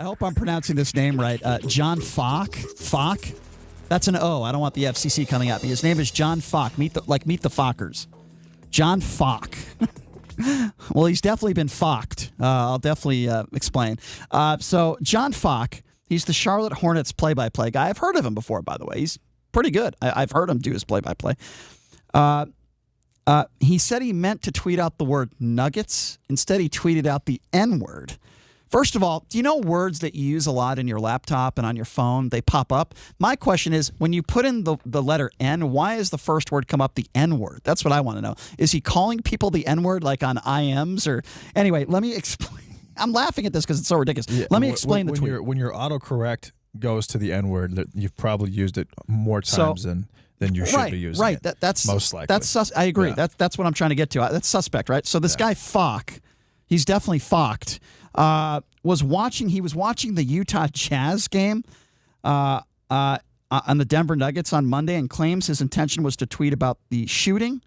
I hope I'm pronouncing this name right. John Focke. Focke? That's an O. I don't want the FCC coming at me. His name is John Focke. Meet the Fockers. John Focke. Well, he's definitely been focked. I'll definitely explain. So John Focke, he's the Charlotte Hornets play-by-play guy. I've heard of him before, by the way. He's pretty good. I've heard him do his play-by-play. He said he meant to tweet out the word nuggets. Instead, he tweeted out the N-word. First of all, do you know words that you use a lot in your laptop and on your phone? They pop up. My question is, when you put in the letter N, why does the first word come up the N-word? That's what I want to know. Is he calling people the N-word like on IMs? Or anyway, let me explain. I'm laughing at this because it's so ridiculous. Yeah, let me explain the tweet. When your autocorrect goes to the N-word, you've probably used it more times than you should be using it. Right, that's most likely. I agree. Yeah. That's what I'm trying to get to. That's suspect, right? So this guy Focke, he's definitely focked. Was watching the Utah Jazz game on the Denver Nuggets on Monday and claims his intention was to tweet about the shooting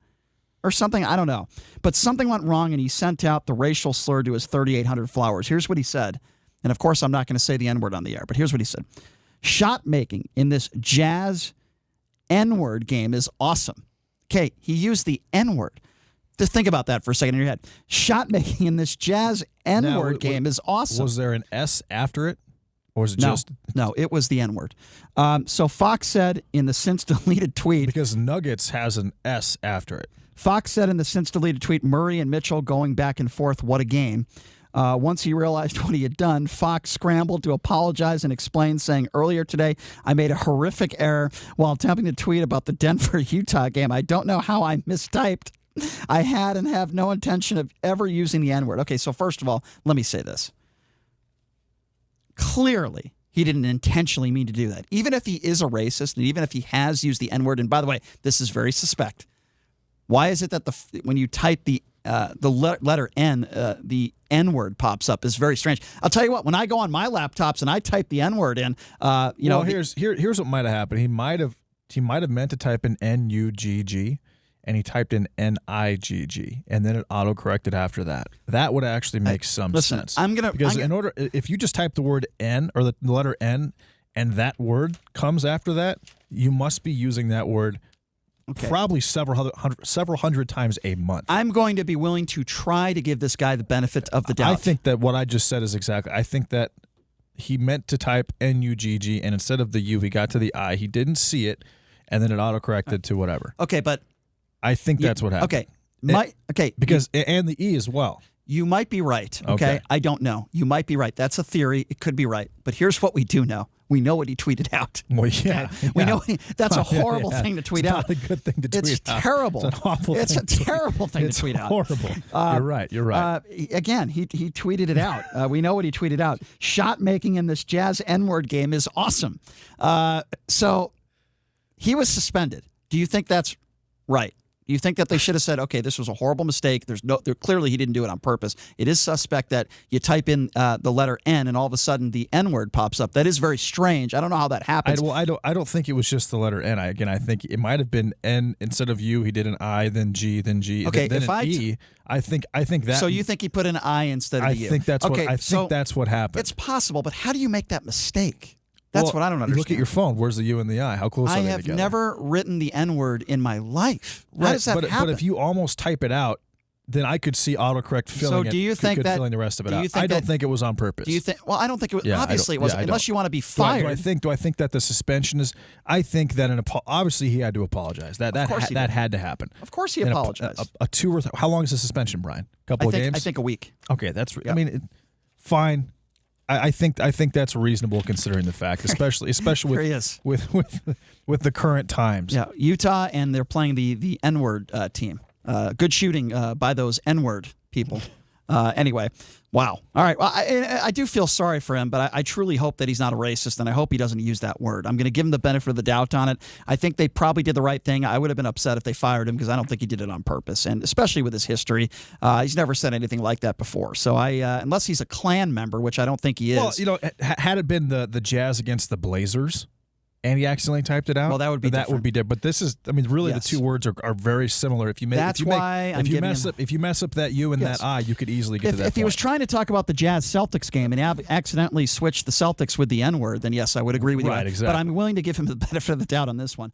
or something. I don't know. But something went wrong and he sent out the racial slur to his 3,800 followers. Here's what he said. And of course, I'm not going to say the N-word on the air, but here's what he said. Shot making in this Jazz N-word game is awesome. Okay, he used the N-word. Just think about that for a second in your head. Shot making in this Jazz N-word game is awesome. Was there an S after it? Or was it No, it was the N-word. So Focke said in the since deleted tweet. Because Nuggets has an S after it. Focke said in the since deleted tweet, Murray and Mitchell going back and forth, what a game. Once he realized what he had done, Focke scrambled to apologize and explain, saying, earlier today, I made a horrific error while attempting to tweet about the Denver-Utah game. I don't know how I mistyped. I had and have no intention of ever using the N-word. Okay, so first of all, let me say this. Clearly, he didn't intentionally mean to do that. Even if he is a racist, and even if he has used the N-word, and by the way, this is very suspect. Why is it that when you type the letter N, the N-word pops up? Is very strange. I'll tell you what. When I go on my laptops and I type the N-word in, here's what might have happened. He might have meant to type in N-U-G-G. And he typed in N-I-G-G, and then it auto-corrected after that. That would actually make some sense. If you just type the word N or the letter N, and that word comes after that, you must be using that word probably several hundred times a month. I'm going to be willing to try to give this guy the benefit of the doubt. I think that what I just said is exactly. I think that he meant to type N-U-G-G, and instead of the U, he got to the I. He didn't see it, and then it auto-corrected to whatever. Okay, but I think that's what happened. Because and the E as well. You might be right. Okay? I don't know. You might be right. That's a theory. It could be right. But here's what we do know. We know what he tweeted out. Well, yeah. Okay? We know that's a horrible thing to tweet out. It's not a good thing to tweet out. It's terrible. It's an awful thing. It's a terrible thing to tweet out. It's horrible. You're right. Again, he tweeted it out. We know what he tweeted out. Shot making in this Jazz N-word game is awesome. So he was suspended. Do you think that's right? You think that they should have said, okay, this was a horrible mistake. Clearly he didn't do it on purpose. It is suspect that you type in the letter N and all of a sudden the N-word pops up. That is very strange. I don't know how that happens. I don't think it was just the letter N. I think it might have been N instead of U. He did an I, then G, then G, okay, then an E. I think that. So you think he put an I instead of a U? I think that's what happened. It's possible, but how do you make that mistake? That's what I don't understand. Look at your phone. Where's the U and the I? How close are they together? I have never written the N-word in my life. How does that happen? But if you almost type it out, then I could see autocorrect filling filling the rest of it out. I don't think it was on purpose. Do you think? Well, I don't think it was. Yeah, obviously, it wasn't. Unless you want to be fired. Do I think that the suspension is? I think that obviously he had to apologize. That had to happen. Of course, he apologized. How long is the suspension, Brian? A couple of games? I think a week. Okay, that's. Yep. I mean, fine. I think that's reasonable considering the fact, especially with the current times. Yeah, Utah, and they're playing the N-word team. Good shooting by those N-word people. Anyway, wow. All right. Well, I do feel sorry for him, but I truly hope that he's not a racist, and I hope he doesn't use that word. I'm going to give him the benefit of the doubt on it. I think they probably did the right thing. I would have been upset if they fired him because I don't think he did it on purpose, and especially with his history. He's never said anything like that before. So unless he's a Klan member, which I don't think he is. Well, had it been the Jazz against the Blazers, and he accidentally typed it out, well, that would be different. But this is, I mean, really Yes. the two words are very similar. If you mess up that U and Yes. that I, you could easily get to that If he was trying to talk about the Jazz Celtics game and accidentally switched the Celtics with the N-word, then yes, I would agree with you. Right, exactly. But I'm willing to give him the benefit of the doubt on this one.